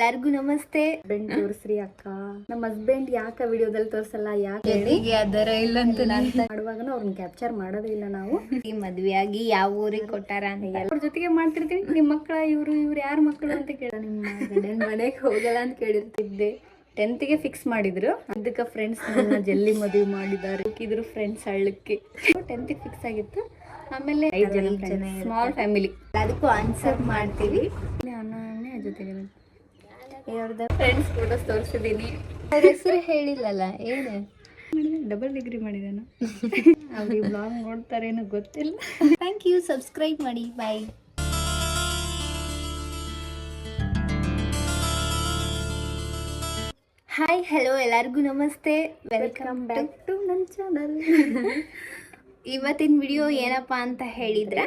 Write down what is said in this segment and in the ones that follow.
ಎಲ್ಲರಿಗೂ ನಮಸ್ತೆ. ಹಸ್ಬೆಂಡ್ ತೋರಿಸ್ರಿ ಅಕ್ಕ, ನಮ್ಮ ಹಸ್ಬೆಂಡ್ ಯಾಕ ವಿಡಿಯೋದಲ್ಲಿ ತೋರ್ಸಲ್ಲ, ಯಾಕೆ ಅದರ ಇಲ್ಲ ಅಂತ ಮಾಡುವಾಗನು ಅವ್ರನ್ನ ಕ್ಯಾಪ್ಚರ್ ಮಾಡೋದೇ ಇಲ್ಲ ನಾವು. ಈ ಮದ್ವೆಯಾಗಿ ಯಾವ ಊರಿಗೆ ಕೊಟ್ಟಾರ ಅಂತ ಅವ್ರ ಜೊತೆಗೆ ಮಾಡ್ತಿರ್ತೀನಿ. ನಿಮ್ಮ ಮಕ್ಕಳ ಇವ್ರು ಯಾರ ಮಕ್ಕಳು ಅಂತ ಕೇಳ, ನಿಮ್ಮ ಗಂಡನ ಮನೆಗೆ ಹೋಗಲ್ಲ ಅಂತ ಕೇಳಿರ್ತಿದ್ದೆ. 10th ಫಿಕ್ಸ್ ಮಾಡಿದ್ರು, ಅದಕ್ಕೆ ಫ್ರೆಂಡ್ಸ್ ಜಲ್ದಿ ಮದುವೆ ಮಾಡಿದ್ದಾರೆ. ಇದ್ರು ಫ್ರೆಂಡ್ಸ್ ಹಳ್ಳಕ್ಕೆ 10th ಫಿಕ್ಸ್ ಆಗಿತ್ತು. ಆಮೇಲೆ 5 ಜನ ಸ್ಮಾಲ್ ಫ್ಯಾಮಿಲಿ, ಅದಕ್ಕೂ ಆನ್ಸರ್ ಮಾಡ್ತೀವಿ. ಅಣ್ಣನೇ ಜೊತೆಗೆ ಇವ್ರದ್ದು ಫ್ರೆಂಡ್ಸ್ ಫೋಟೋಸ್ ತೋರಿಸಿದ್ದೀನಿ. ಅವ್ರ ಹೆಸರು ಹೇಳಿಲ್ಲಲ್ಲ, ಏನು ಡಬಲ್ ಡಿಗ್ರಿ ಮಾಡಿದಾನು. ಅವ್ರಿಗೆ ಬ್ಲಾಗ್ ನೋಡ್ತಾರೇನೋ ಗೊತ್ತಿಲ್ಲ. ಥ್ಯಾಂಕ್ ಯು, ಸಬ್ಸ್ಕ್ರೈಬ್ ಮಾಡಿ, ಬಾಯ್. ಹಾಯ್, ಹಲೋ, ಎಲ್ಲರಿಗೂ ನಮಸ್ತೆ. ವೆಲ್ಕಮ್ ಬ್ಯಾಕ್ ಟು ನನ್ನ ಚಾನಲ್. ಇವತ್ತಿನ ವಿಡಿಯೋ ಏನಪ್ಪಾ ಅಂತ ಹೇಳಿದ್ರೆ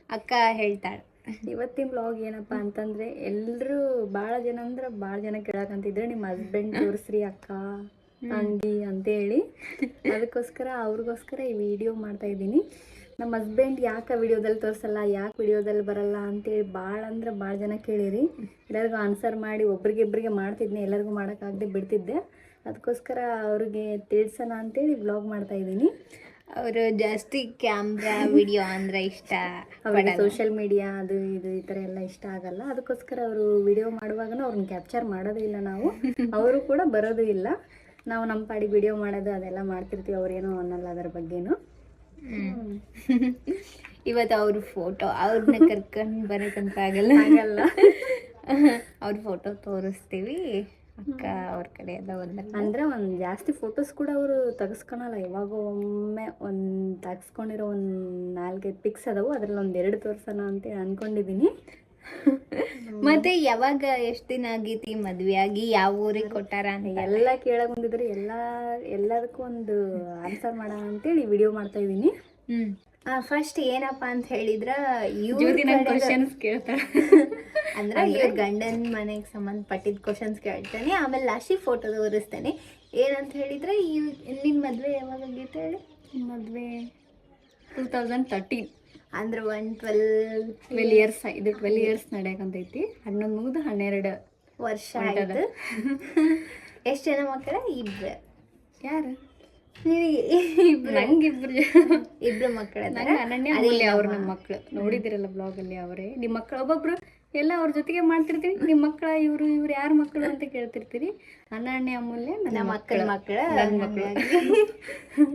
ಅಕ್ಕ ಹೇಳ್ತಾಳೆ. ಇವತ್ತಿನ ಬ್ಲಾಗ್ ಏನಪ್ಪಾ ಅಂತಂದ್ರೆ, ಎಲ್ಲರೂ ಭಾಳ ಜನ ಕೇಳಕಂತಿದ್ರು, ನಿಮ್ಮ ಹಸ್ಬೆಂಡ್ ತೋರಿಸ್ರಿ ಅಕ್ಕ ಅಂಗಿ ಅಂತೇಳಿ. ಅದಕ್ಕೋಸ್ಕರ ಅವ್ರಿಗೋಸ್ಕರ ಈ ವಿಡಿಯೋ ಮಾಡ್ತಾ ಇದ್ದೀನಿ. ನಮ್ಮ ಹಸ್ಬೆಂಡ್ ಯಾಕೆ ವಿಡಿಯೋದಲ್ಲಿ ತೋರಿಸಲ್ಲ, ಯಾಕೆ ವಿಡಿಯೋದಲ್ಲಿ ಬರಲ್ಲ ಅಂತೇಳಿ ಭಾಳ ಜನ ಕೇಳಿರಿ. ಎಲ್ಲರಿಗೂ ಆನ್ಸರ್ ಮಾಡಿ ಒಬ್ರಿಗಿಬ್ರಿಗೆ ಮಾಡ್ತಿದ್ದೆ, ಎಲ್ಲರಿಗೂ ಮಾಡೋಕ್ಕಾಗದೆ ಬಿಡ್ತಿದ್ದೆ. ಅದಕ್ಕೋಸ್ಕರ ಅವ್ರಿಗೆ ತಿಳಿಸೋಣ ಅಂತೇಳಿ ವ್ಲಾಗ್ ಮಾಡ್ತಾ ಇದ್ದೀನಿ. ಅವರು ಜಾಸ್ತಿ ಕ್ಯಾಮ್ರಾ ವಿಡಿಯೋ ಅಂದ್ರೆ ಇಷ್ಟ, ಅವ್ರಿಗೆ ಸೋಷಿಯಲ್ ಮೀಡಿಯಾ ಅದು ಇದು ಈ ಥರ ಎಲ್ಲ ಇಷ್ಟ ಆಗಲ್ಲ. ಅದಕ್ಕೋಸ್ಕರ ಅವರು ವಿಡಿಯೋ ಮಾಡುವಾಗನೂ ಅವ್ರನ್ನ ಕ್ಯಾಪ್ಚರ್ ಮಾಡೋದೇ ಇಲ್ಲ ನಾವು. ಅವರು ಕೂಡ ಬರೋದು ಇಲ್ಲ. ನಾವು ನಮ್ಮ ಪಾಡಿಗೆ ವಿಡಿಯೋ ಮಾಡೋದು ಅದೆಲ್ಲ ಮಾಡ್ತಿರ್ತೀವಿ, ಅವ್ರೇನೋ ಅನ್ನಲ್ಲ ಅದರ ಬಗ್ಗೆನೂ. ಇವತ್ತು ಅವ್ರ ಫೋಟೋ ಅವ್ರನ್ನ ಕರ್ಕೊಂಡು ಬರೋಕ್ಕಂತ ಆಗಲ್ಲ. ಅವ್ರ ಫೋಟೋ ತೋರಿಸ್ತೀವಿ. ಅಕ್ಕ ಅವ್ರ ಕಡೆ ಎಲ್ಲ ಅಂದರೆ ಒಂದು ಜಾಸ್ತಿ ಫೋಟೋಸ್ ಕೂಡ ಅವರು ತೆಗೆಸ್ಕೊಳಲ್ಲ. ಯಾವಾಗ ಒಮ್ಮೆ ತೆಗೆಸ್ಕೊಂಡಿರೋ 4-5 ಪಿಕ್ಸ್ ಅದಾವು, ಅದ್ರಲ್ಲಿ 1-2 ತೋರ್ಸೋಣ ಅಂತೇಳಿ ಅಂದ್ಕೊಂಡಿದ್ದೀನಿ. ಮತ್ತೆ ಯಾವಾಗ ಎಷ್ಟು ದಿನ ಆಗೈತಿ ಮದ್ವೆ ಆಗಿ, ಯಾವ ಊರಿಗೆ ಕೊಟ್ಟಾರ ಅಂತ ಎಲ್ಲ ಕೇಳಕ್ ಬಂದಿದ್ರು. ಎಲ್ಲದಕ್ಕೂ ಒಂದು ಆನ್ಸರ್ ಮಾಡೋಣ ಅಂತೇಳಿ ವಿಡಿಯೋ ಮಾಡ್ತಾ ಇದ್ದೀನಿ. ಫಸ್ಟ್ ಏನಪ್ಪಾ ಅಂತ ಹೇಳಿದ್ರ, ಕ್ವಶನ್ಸ್ ಕೇಳ್ತಾರೆ. ಅಂದ್ರೆ ಇವ್ರ ಗಂಡನ ಮನೆಗೆ ಸಂಬಂಧಪಟ್ಟಿದ್ದ ಕ್ವಶನ್ಸ್ ಕೇಳ್ತಾನೆ. ಆಮೇಲೆ ಲಾಸ್ಟಿಗೆ ಫೋಟೋ ತೋರಿಸ್ತಾನೆ. ಏನಂತ ಹೇಳಿದ್ರೆ, ನಿನ್ನ ಮದ್ವೆ ಯಾವಾಗ ಆಗೈತೆ ಹೇಳಿ? ಮದುವೆ 2013 ಅಂದ್ರೆ 12 ಇಯರ್ಸ್. ಇದು 12 ಇಯರ್ಸ್ ನಡೆಯಕಂತೈತಿ. 11 ಮುಗಿದು 12 ವರ್ಷ ಆಯ್ತು. ಎಷ್ಟು ಜನ ಮಕ್ಕಳ? ಇಬ್ರು. ಯಾರು? ಇಬ್ರು ಮಕ್ಕಳ. ಅನನ್ಯ ಅಮೂಲ್ಯ ಅವ್ರು ನಮ್ಮ ಮಕ್ಕಳು. ನೋಡಿದಿರಲ್ಲ ಬ್ಲಾಗಲ್ಲಿ ಅವರೇ. ನಿಮ್ಮ ಮಕ್ಕಳು ಒಬ್ಬೊಬ್ರು ಎಲ್ಲ ಅವ್ರ ಜೊತೆಗೆ ಮಾಡ್ತಿರ್ತೀವಿ. ನಿಮ್ಮ ಮಕ್ಕಳ ಇವ್ರು ಯಾರ ಮಕ್ಕಳು ಅಂತ ಕೇಳ್ತಿರ್ತೀರಿ. ಅನನ್ಯ ಅಮೂಲ್ಯ ನಮ್ಮ ಮಕ್ಕಳು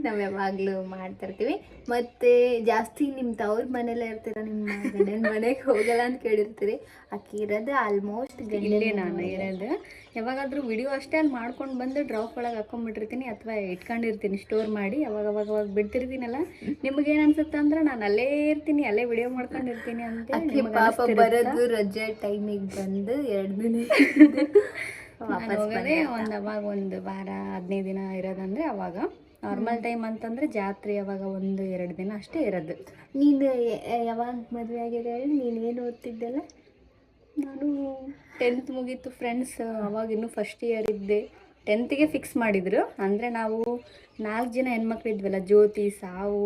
ನಾವು ಯಾವಾಗ್ಲೂ ಮಾಡ್ತಿರ್ತೀವಿ. ಮತ್ತೆ ಜಾಸ್ತಿ ನಿಮ್ಮ ತವ್ರ ಮನೇಲೆ ಇರ್ತೀರ, ನಿಮ್ಮ ಗಂಡನ ಮನೆಗೆ ಹೋಗಲ್ಲ ಅಂತ ಕೇಳಿರ್ತೀರಿ. ಅಕ್ಕಿ ಇರೋದು ಆಲ್ಮೋಸ್ಟ್ ಇಲ್ಲೇ ನಾನು ಇರೋದು. ಯಾವಾಗಾದ್ರೂ ವಿಡಿಯೋ ಅಷ್ಟೇ ಅಲ್ಲಿ ಮಾಡ್ಕೊಂಡು ಬಂದು ಡ್ರಾಪ್ ಒಳಗೆ ಹಾಕೊಂಡ್ಬಿಟ್ಟಿರ್ತೀನಿ, ಅಥವಾ ಇಟ್ಕೊಂಡಿರ್ತೀನಿ ಸ್ಟೋರ್ ಮಾಡಿ. ಅವಾಗ ಬಿಡ್ತಿರ್ತೀನಲ್ಲ, ನಿಮಗೇನು ಅನ್ಸುತ್ತೆ ಅಂದ್ರೆ ನಾನು ಅಲ್ಲೇ ಇರ್ತೀನಿ, ಅಲ್ಲೇ ವಿಡಿಯೋ ಮಾಡ್ಕೊಂಡಿರ್ತೀನಿ ಅಂತ. ಪಾಪ ಬರೋದು ರಜೆ ಟೈಮಿಗೆ ಬಂದು 2 ದಿನ ಹೋಗೋದೇ ಅವಾಗ 1 ವಾರ 15 ದಿನ ಇರೋದಂದ್ರೆ ಅವಾಗ. ನಾರ್ಮಲ್ ಟೈಮ್ ಅಂತಂದ್ರೆ ಜಾತ್ರೆ ಅವಾಗ 1-2 ದಿನ ಅಷ್ಟೇ ಇರೋದು. ನೀನು ಯಾವಾಗ ಮದುವೆ ಆಗಿದೆ ಹೇಳಿ? ನೀನು ಏನು ಓದ್ತಿದ್ದೆಲ್ಲ? ನಾನು 10th ಮುಗೀತು ಫ್ರೆಂಡ್ಸ್. ಅವಾಗ ಇನ್ನೂ ಫಸ್ಟ್ ಇಯರ್ ಇದ್ದೆ. 10th ಫಿಕ್ಸ್ ಮಾಡಿದ್ರು. ಅಂದರೆ ನಾವು 4 ಜನ ಹೆಣ್ಮಕ್ಳು ಇದ್ವಲ್ಲ, ಜ್ಯೋತಿ, ಸಾವು,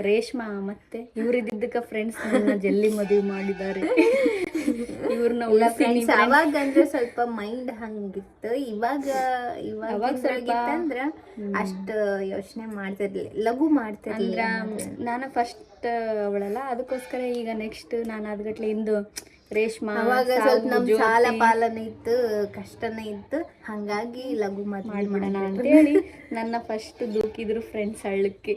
ರೇಷ್ಮಾ, ಮತ್ತೆ ಇವ್ರಿದ್ದಕ್ಕೆ ಫ್ರೆಂಡ್ಸ್ ಜಲ್ದಿ ಮದುವೆ ಮಾಡಿದ್ದಾರೆ. ಇವ್ರನ್ನ ಅವಾಗ ಅಂದ್ರೆ ಸ್ವಲ್ಪ ಮೈಂಡ್ ಹಂಗಿತ್ತು. ಇವಾಗ ಸ್ವಲ್ಪ ಅಂದ್ರೆ ಅಷ್ಟು ಯೋಚನೆ ಮಾಡ್ತಿರ್ಲಿಲ್ಲ, ಲಘು ಮಾಡ್ತಿರ್ಲಿಲ್ಲ. ನಾನು ಫಸ್ಟ್ ಅವಳಲ್ಲ, ಅದಕ್ಕೋಸ್ಕರ ಈಗ ನೆಕ್ಸ್ಟ್ ನಾನು ಅದ್ಗಟ್ಲೆ ಇಂದು ರೇಷ್ಮಾ, ಅವಾಗ ಸ್ವಲ್ಪ ನಮ್ ಸಾಲ ಪಾಲನೆ ಇತ್ತು, ಕಷ್ಟನೇ ಇತ್ತು. ಹಂಗಾಗಿ ಲಘು ಮಾಡ್ಬಿಡೋಣ ಅಂತೇಳಿ ನನ್ನ ಫಸ್ಟ್ ದೂಕಿದ್ರು ಫ್ರೆಂಡ್ಸ್ ಹಳ್ಳಕ್ಕೆ.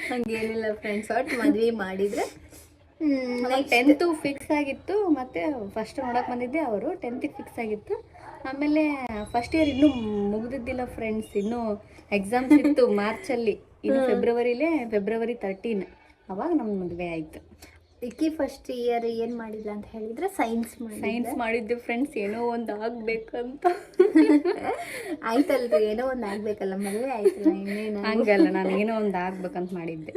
ಹಂಗೇನಿಲ್ಲ, ಫ್ರೆಂಡ್ಸ್ ಒಟ್ಟು ಮದ್ವೆ ಮಾಡಿದ್ರೆ 10th ಫಿಕ್ಸ್ ಆಗಿತ್ತು. ಮತ್ತೆ ಫಸ್ಟ್ ನೋಡಕ್ ಬಂದಿದ್ದೆ ಅವರು. 10th ಫಿಕ್ಸ್ ಆಗಿತ್ತು. ಆಮೇಲೆ ಫಸ್ಟ್ ಇಯರ್ ಇನ್ನೂ ಮುಗ್ದಿದ್ದಿಲ್ಲ ಫ್ರೆಂಡ್ಸ್, ಇನ್ನೂ ಎಕ್ಸಾಮ್ಸ್ ಇತ್ತು ಮಾರ್ಚಲ್ಲಿ. ಇನ್ನು ಫೆಬ್ರವರಿ 13 ಅವಾಗ ನಮ್ಮ ಮದುವೆ ಆಯ್ತು. ಇಕ್ಕಿ ಫಸ್ಟ್ ಇಯರ್ ಏನ್ ಮಾಡಿಲ್ಲ ಅಂತ ಹೇಳಿದ್ರೆ ಸೈನ್ಸ್ ಮಾಡಿದ್ದೆ ಫ್ರೆಂಡ್ಸ್. ಏನೋ ಒಂದು ಆಗ್ಬೇಕಂತ. ಆಯ್ತಲ್ರಿ, ಏನೋ ಒಂದು ಆಗ್ಬೇಕಲ್ಲ, ಮದುವೆ ಆಯ್ತಲ್ಲ, ಇನ್ನೇನು ಹಂಗಲ್ಲ, ನಾನು ಏನೋ ಒಂದು ಆಗ್ಬೇಕಂತ ಮಾಡಿದ್ದೆ.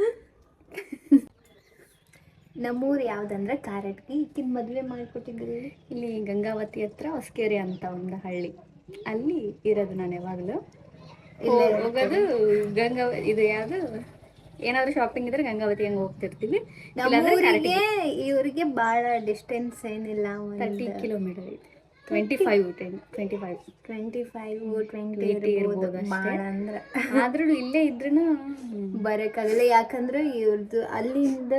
ನಮ್ಮೂರು ಯಾವ್ದಂದ್ರೆ ಕಾರಟ್ಗಿ. ಇಕ್ಕಿನ ಮದುವೆ ಮಾಡಿಕೊಟ್ಟಿದ್ರಿ ಇಲ್ಲಿ ಗಂಗಾವತಿ ಹತ್ರ ಹೊಸಕೆರೆ ಅಂತ ಒಂದು ಹಳ್ಳಿ, ಅಲ್ಲಿ ಇರೋದು ನಾನು ಯಾವಾಗಲೂ. ಹೋಗೋದು ಇದು ಯಾವುದು ಏನಾದ್ರು ಶಾಪಿಂಗ್ ಇದ್ರೆ ಗಂಗಾವತಿ ಹಂಗೆ ಹೋಗ್ತಿರ್ತೀವಿ. ನಮ್ಮೂರಿಗೆ ಇವ್ರಿಗೆ ಭಾಳ ಡಿಸ್ಟೆನ್ಸ್ ಏನಿಲ್ಲ, 30 ಕಿಲೋಮೀಟರ್ ಐತೆ. 25 ಇರ್ಬೋದು ಭಾಳ ಅಂದ್ರೆ. ಆದ್ರೂ ಇಲ್ಲೇ ಇದ್ರೂ ಬರೋಕ್ಕಾಗಲ್ಲ, ಯಾಕಂದ್ರೆ ಇವ್ರದ್ದು ಅಲ್ಲಿಂದ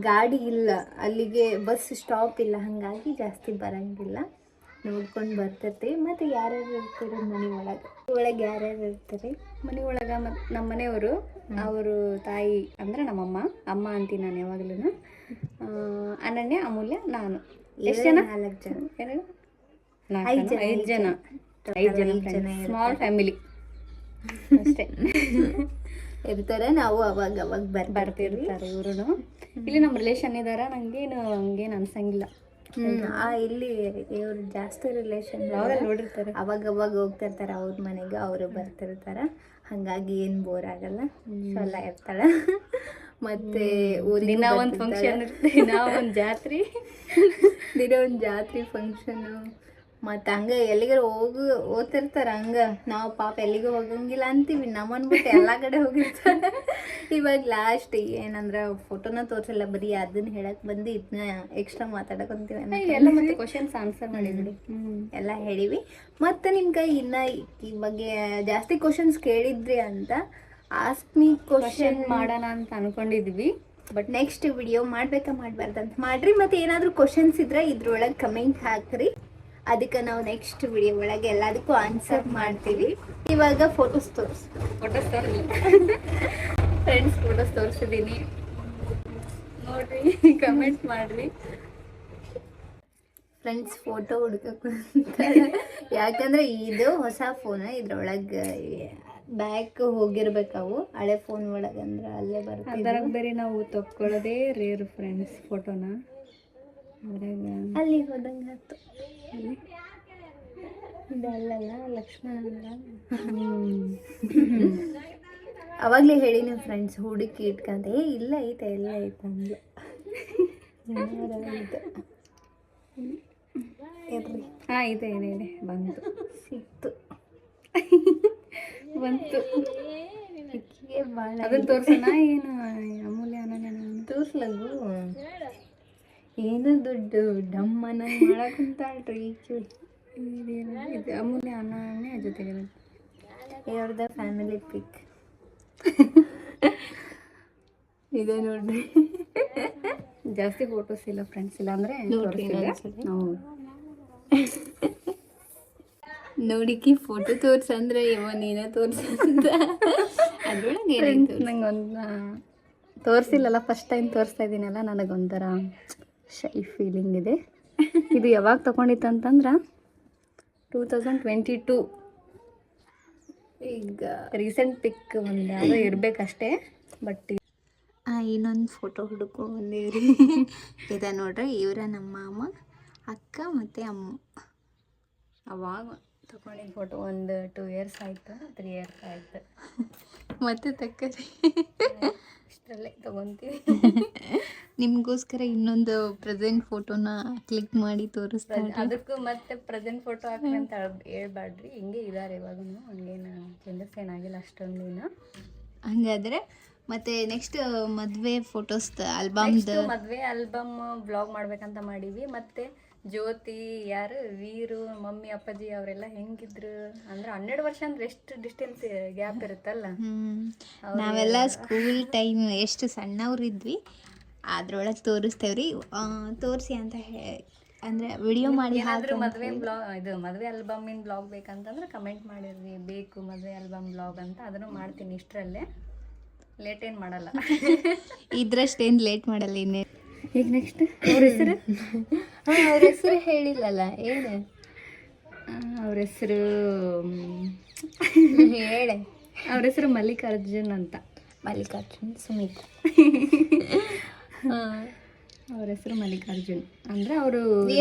ಗಾಡಿ ಇಲ್ಲ, ಅಲ್ಲಿಗೆ ಬಸ್ ಸ್ಟಾಪ್ ಇಲ್ಲ, ಹಾಗಾಗಿ ಜಾಸ್ತಿ ಬರಂಗಿಲ್ಲ. ನೋಡ್ಕೊಂಡು ಬರ್ತಿರ್ತೀವಿ. ಮತ್ತು ಯಾರ್ಯಾರು ಇರ್ತಾರೆ ಮನೆ ಒಳಗೆ ಯಾರ್ಯಾರು ಇರ್ತಾರೆ? ಮನೆ ಒಳಗೆ ಮತ್ತು ನಮ್ಮ ಮನೆಯವರು, ಅವರು ತಾಯಿ ಅಂದರೆ ನಮ್ಮಮ್ಮ, ಅಮ್ಮ ಅಂತೀನಿ ನಾನು ಯಾವಾಗಲೂ. ಅನನ್ಯ, ಅಮೂಲ್ಯ, ನಾನು. ಎಷ್ಟು ಜನ? 4 ಜನ. 5 ಜನ. ಸ್ಮಾಲ್ ಫ್ಯಾಮಿಲಿ ಅಷ್ಟೇ ಇರ್ತಾರೆ. ನಾವು ಅವಾಗ ಬರ್ತಿರ್ತಾರೆ ಇವರು. ಇಲ್ಲಿ ನಮ್ಮ ರಿಲೇಷನ್ ಇದಾರ, ನಂಗೇನು ಹಂಗೇನು ಅನ್ಸಂಗಿಲ್ಲ. ಇಲ್ಲಿ ಇವ್ರು ಜಾಸ್ತಿ ರಿಲೇಷನ್ ನೋಡಿರ್ತಾರೆ, ಅವಾಗ ಹೋಗ್ತಿರ್ತಾರೆ ಅವ್ರ ಮನೆಗೆ, ಅವರು ಬರ್ತಿರ್ತಾರ. ಹಾಗಾಗಿ ಏನು ಬೋರ್ ಆಗಲ್ಲ, ಚೊಲ್ಲ ಇರ್ತಾಳೆ. ಮತ್ತೆ ದಿನ ಒಂದು ಫಂಕ್ಷನ್ ಇರುತ್ತೆ, ದಿನ ಒಂದು ಜಾತ್ರೆ ಫಂಕ್ಷನು. ಮತ್ತು ಹಂಗೆ ಎಲ್ಲಿಗಾರು ಓದ್ತಿರ್ತಾರ. ಹಂಗೆ ನಾವು ಪಾಪ ಎಲ್ಲಿಗೂ ಹೋಗಂಗಿಲ್ಲ ಅಂತೀವಿ, ನಮ್ಮನ್ಬಿಟ್ಟು ಎಲ್ಲ ಕಡೆ ಹೋಗಿರ್ತಾರೆ. ಇವಾಗ ಲಾಸ್ಟ್ ಏನಂದ್ರೆ ಫೋಟೋನ ತೋರಿಸಲ್ಲ, ಬರೀ ಅದನ್ನ ಹೇಳಕ್ ಬಂದು ಇದನ್ನ ಎಕ್ಸ್ಟ್ರಾ ಮಾತಾಡಕೊಂತೀವಿ. ಎಲ್ಲ ಮತ್ತೆ ಕ್ವಶನ್ಸ್ ಆನ್ಸರ್ ಮಾಡಿದ್ವಿ, ಎಲ್ಲ ಹೇಳಿವಿ. ಮತ್ತು ನಿಮ್ಗೆ ಇನ್ನು ಈ ಬಗ್ಗೆ ಜಾಸ್ತಿ ಕ್ವಶನ್ಸ್ ಕೇಳಿದ್ರಿ ಅಂತ ಆಸ್ಕ್ ಮೀ ಕ್ವಶನ್ ಮಾಡೋಣ ಅಂತ ಅನ್ಕೊಂಡಿದ್ವಿ. ಬಟ್ ನೆಕ್ಸ್ಟ್ ವಿಡಿಯೋ ಮಾಡಬಾರ್ದಂತ ಮಾಡ್ರಿ. ಮತ್ತು ಏನಾದರೂ ಕ್ವಶನ್ಸ್ ಇದ್ರೆ ಇದ್ರೊಳಗೆ ಕಮೆಂಟ್ ಹಾಕ್ರಿ, ಅದಕ್ಕೆ ನಾವು ನೆಕ್ಸ್ಟ್ ವಿಡಿಯೋ ಒಳಗೆ ಎಲ್ಲದಕ್ಕೂ ಆನ್ಸರ್ ಮಾಡ್ತೀವಿ. ಇವಾಗ ಫೋಟೋಸ್ ಫ್ರೆಂಡ್ಸ್ ಫೋಟೋಸ್ ತೋರಿಸಿದ್ದೀನಿ, ನೋಡ್ರಿ, ಕಮೆಂಟ್ ಮಾಡ್ರಿ. ಫ್ರೆಂಡ್ಸ್ ಫೋಟೋ ಹುಡ್ಕಕ್ಕೆ ಯಾಕಂದ್ರೆ ಇದು ಹೊಸ ಫೋನ್, ಇದ್ರೊಳಗೆ ಬ್ಯಾಕ್ ಹೋಗಿರ್ಬೇಕವು. ಹಳೆ ಫೋನ್ ಒಳಗೆ ಅಂದ್ರೆ ಅಲ್ಲೇ ಬರುತ್ತೆ. ಅದ್ರಾಗ ಬೇರೆ ನಾವು ತಕ್ಕೊಳ್ಳೋದೇ ರೇರ್ ಫ್ರೆಂಡ್ಸ್ ಫೋಟೋನ. ಅದ್ರಾಗ ಅಲ್ಲಿ ಹೋದಂಗೆ ಆಯ್ತು. ಇದಲ್ಲಲ್ಲ ಲಕ್ಷ್ಮಣ ಅವಾಗಲೇ ಹೇಳಿ ನಿಮ್ಮ ಫ್ರೆಂಡ್ಸ್ ಹುಡುಕಿ ಇಟ್ಕೊಂತ, ಇಲ್ಲ ಐತೆ ಎಲ್ಲ ಐತೆ ಅಂದ್ಲು. ಹಾಂ ಇದೆ ಬಂತು, ಸಿಕ್ತು, ಬಂತು. ಭಾಳ ಅದನ್ನು ತೋರ್ಸೋಣ ಏನು? ಅಮೂಲ್ಯ ತೋರ್ಸ್ಲಗು ಏನು ದುಡ್ಡು ಡಮ್ಮನ ಮಾಡಕ್ಕಂತಾಳ್ರಿ. ಇದು ಅಮೂಲ್ಯ ಅನನ್ಯ ಜೊತೆಗೆ ಇವ್ರದ್ದು ಫ್ಯಾಮಿಲಿ ಪಿಕ್ ಇದೆ ನೋಡ್ರಿ. ಜಾಸ್ತಿ ಫೋಟೋಸ್ ಇಲ್ಲ ಫ್ರೆಂಡ್ಸ್, ಇಲ್ಲ ಅಂದರೆ ನಾವು ನೋಡಿಕಿ ಫೋಟೋ ತೋರ್ಸಂದ್ರೆ ನೀನೇ ತೋರ್ಸಂತ ಅದ್ರೊಳಗೆ ನಂಗೆ ಒಂದು ತೋರಿಸಿಲ್ಲಲ್ಲ, ಫಸ್ಟ್ ಟೈಮ್ ತೋರಿಸ್ತಾ ಇದ್ದೀನಲ್ಲ, ನನಗೊಂಥರ ಶೈ ಫೀಲಿಂಗ್ ಇದೆ. ಇದು ಯಾವಾಗ ತೊಗೊಂಡಿತ್ತು ಅಂತಂದ್ರೆ 2022. ಈಗ ರೀಸೆಂಟ್ ಪಿಕ್ ಒಂದು ಯಾವುದೋ ಇರಬೇಕಷ್ಟೇ. ಬಟ್ ಇನ್ನೊಂದು ಫೋಟೋ ಹುಡುಕೋ ಬಂದೇವ್ರಿ. ಇದೆ ನೋಡ್ರಿ, ಇವರ ನಮ್ಮ ಮಾಮ, ಅಕ್ಕ ಮತ್ತು ಅಮ್ಮ. ಅವಾಗ ತಗೊಂಡಿದ್ದ ಫೋಟೋ ಒಂದು 2 years ಆಯಿತು, 3 years ಆಯಿತು. ಮತ್ತೆ ತಕ್ಕರಿ ಇಷ್ಟರಲ್ಲೇ ತೊಗೊತೀವಿ. ನಿಮಗೋಸ್ಕರ ಇನ್ನೊಂದು ಪ್ರೆಸೆಂಟ್ ಫೋಟೋನ ಕ್ಲಿಕ್ ಮಾಡಿ ತೋರಿಸ್ತಾರೆ. ಅದಕ್ಕೂ ಮತ್ತೆ ಪ್ರೆಸೆಂಟ್ ಫೋಟೋ ಹಾಕಿ ಅಂತ ಹೇಳ್ಬಾಡ್ರಿ, ಹಿಂಗೆ ಇದ್ದಾರೆ ಇವಾಗೂ, ಹಂಗೇನು ಚೇಂಜಸ್ ಏನಾಗಿಲ್ಲ ಅಷ್ಟೊಂದೇನು. ಹಂಗಾದ್ರೆ ಮತ್ತೆ ನೆಕ್ಸ್ಟ್ ಮದುವೆ ಫೋಟೋಸ್ ಆಲ್ಬಮ್ದು, ಮದುವೆ ಆಲ್ಬಮ್ ಬ್ಲಾಗ್ ಮಾಡ್ಬೇಕಂತ ಮಾಡೀವಿ. ಮತ್ತು ಜ್ಯೋತಿ, ಯಾರು ವೀರು, ಮಮ್ಮಿ ಅಪ್ಪಾಜಿ ಅವರೆಲ್ಲ ಹೆಂಗಿದ್ರು ಅಂದ್ರೆ 12 ವರ್ಷ ಅಂದ್ರೆ ಎಷ್ಟು ಡಿಸ್ಟೆನ್ಸ್ ಗ್ಯಾಪ್ ಇರುತ್ತಲ್ಲ. ನಾವೆಲ್ಲ ಸ್ಕೂಲ್ ಟೈಮ್ ಎಷ್ಟು ಸಣ್ಣವ್ರಿದ್ವಿ ಅದ್ರೊಳಗೆ ತೋರಿಸ್ತೇವ್ರಿ. ತೋರಿಸಿ ಅಂತ ಅಂದರೆ ವಿಡಿಯೋ ಮಾಡಿ ಏನಾದರೂ ಮದುವೆ ಬ್ಲಾಗ್, ಇದು ಮದುವೆ ಆಲ್ಬಮಿನ ಬ್ಲಾಗ್ ಬೇಕಂತಂದ್ರೆ ಕಮೆಂಟ್ ಮಾಡಿರ್ರಿ, ಬೇಕು ಮದುವೆ ಆಲ್ಬಮ್ ಬ್ಲಾಗ್ ಅಂತ. ಅದನ್ನು ಮಾಡ್ತೀನಿ ಇಷ್ಟರಲ್ಲೇ, ಲೇಟ್ ಏನು ಮಾಡಲ್ಲ. ಇದ್ರಷ್ಟೇನು ಲೇಟ್ ಮಾಡಲ್ಲ. ಇನ್ನೇ ಈಗ ನೆಕ್ಸ್ಟ್ ಅವ್ರ ಹೆಸರು ಅವ್ರ ಹೆಸರು ಹೇಳಿಲ್ಲಲ್ಲ, ಏನು ಅವ್ರ ಹೆಸರು ಹೇಳೆ. ಅವ್ರ ಹೆಸರು ಮಲ್ಲಿಕಾರ್ಜುನ್ ಅಂತ. ಮಲ್ಲಿಕಾರ್ಜುನ್ ಸುಮಿತ್. ಅವ್ರ ಹೆಸರು ಮಲ್ಲಿಕಾರ್ಜುನ್. ಅಂದ್ರೆ ಅವರು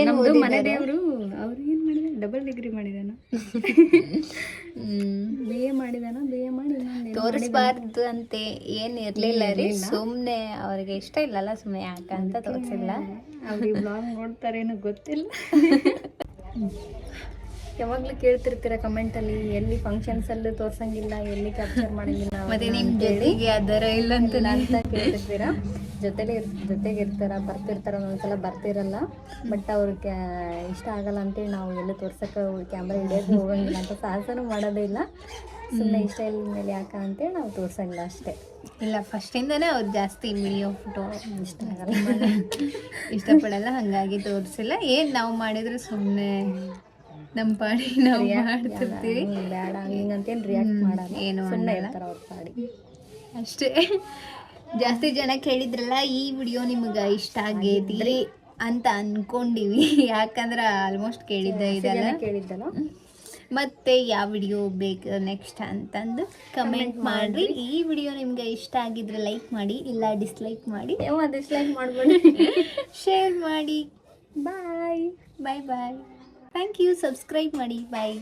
ನಮ್ಮದು ಮನೆ ದೇವರು. ಅವ್ರು ಏನು ಮಾಡಿದಾರೆ? ಡಬಲ್ ಡಿಗ್ರಿ ಮಾಡಿದಾನ, BA ಮಾಡಿದಾನ. BA ಮಾಡಿ ತೋರಿಸ್ಬಾರ್ದು ಅಂತ ಏನು ಇರಲಿಲ್ಲ ರೀ, ಸುಮ್ಮನೆ ಅವ್ರಿಗೆ ಇಷ್ಟ ಇಲ್ಲಲ್ಲ, ಸುಮ್ಮನೆ ಯಾಕೆ ಅಂತ ತೋರಿಸಿಲ್ಲ. ಅವ್ರಿಗೆ ಬ್ಲಾಗ್ ನೋಡ್ತಾರೇನು ಗೊತ್ತಿಲ್ಲ. ಯಾವಾಗ್ಲೂ ಕೇಳ್ತಿರ್ತೀರ ಕಮೆಂಟ್ ಅಲ್ಲಿ ಎಲ್ಲಿ ಫಂಕ್ಷನ್ಸ್ ಅಲ್ಲೂ ತೋರ್ಸಂಗಿಲ್ಲ, ಎಲ್ಲಿ ಕ್ಯಾಪ್ಚರ್ ಮಾಡಂಗಿಲ್ಲ ಮತ್ತೆ ನಿಮ್ ಜೊತೆಗೆ ಅದರ ಇಲ್ಲ ಅಂತ ಕೇಳ್ತಿರ್ತೀರ. ಜೊತೆಗೆ ಇರ್ತಾರ, ಬರ್ತಿರ್ತಾರ, ಒಂದೊಂದ್ಸಲ ಬರ್ತಿರಲ್ಲ. ಬಟ್ ಅವ್ರಿಗೆ ಇಷ್ಟ ಆಗಲ್ಲ ಅಂತೇಳಿ ನಾವು ಎಲ್ಲೂ ತೋರ್ಸಕ್ಕೆ ಕ್ಯಾಮ್ರಾ ಹಿಡಿಯೋದು ಹೋಗಂಗಿಲ್ಲ ಅಂತ ಸಾಹಸನೂ ಮಾಡೋದೇ ಇಲ್ಲ. ಸುಮ್ಮನೆ ಇಷ್ಟ ಇಲ್ಲ ಮೇಲೆ ಯಾಕ ಅಂತೇಳಿ ನಾವು ತೋರ್ಸಂಗಿಲ್ಲ ಅಷ್ಟೇ. ಇಲ್ಲ ಫಸ್ಟಿಂದನೇ ಅವ್ರು ಜಾಸ್ತಿ ವಿಡಿಯೋ ಫೋಟೋ ಇಷ್ಟ ಆಗಲ್ಲ, ಇಷ್ಟಪಡಲ್ಲ, ಹಾಗಾಗಿ ತೋರಿಸಿಲ್ಲ. ಏನು ನಾವು ಮಾಡಿದ್ರೆ ಸುಮ್ಮನೆ ನಮ್ಮ ಪಾಡಿ ನಾವು ಮಾಡ್ತಿರ್ತೀವಿ. ಬೇಡ ಹಿಂಗಂತೇನು ರಿಯಾಕ್ಟ್ ಮಾಡಲ್ಲ, ಏನು ಸುಮ್ಮನೆ ಇರ್ತಾರೆ ಅವ್ರ ಪಾಡಿ ಅಷ್ಟೇ. ಜಾಸ್ತಿ ಜನ ಕೇಳಿದ್ರಲ್ಲ ಈ ವಿಡಿಯೋ ನಿಮಗೆ ಇಷ್ಟ ಆಗೈತಿ ಅಂತ ಅನ್ಕೊಂಡಿವಿ, ಯಾಕಂದ್ರೆ ಆಲ್ಮೋಸ್ಟ್ ಕೇಳಿದ್ದಲ್ಲ. ಮತ್ತೆ ಯಾವ ವಿಡಿಯೋ ಬೇಕು ನೆಕ್ಸ್ಟ್ ಅಂತಂದು ಕಮೆಂಟ್ ಮಾಡಿರಿ. ಈ ವಿಡಿಯೋ ನಿಮ್ಗೆ ಇಷ್ಟ ಆಗಿದ್ರೆ ಲೈಕ್ ಮಾಡಿ, ಇಲ್ಲ ಡಿಸ್ಲೈಕ್ ಮಾಡಿ, ಡಿಸ್ಲೈಕ್ ಮಾಡ್ಬೇಡಿ, ಶೇರ್ ಮಾಡಿ. Bye bye bye. Thank you. Subscribe ಮಾಡಿ. ಬಾಯ್.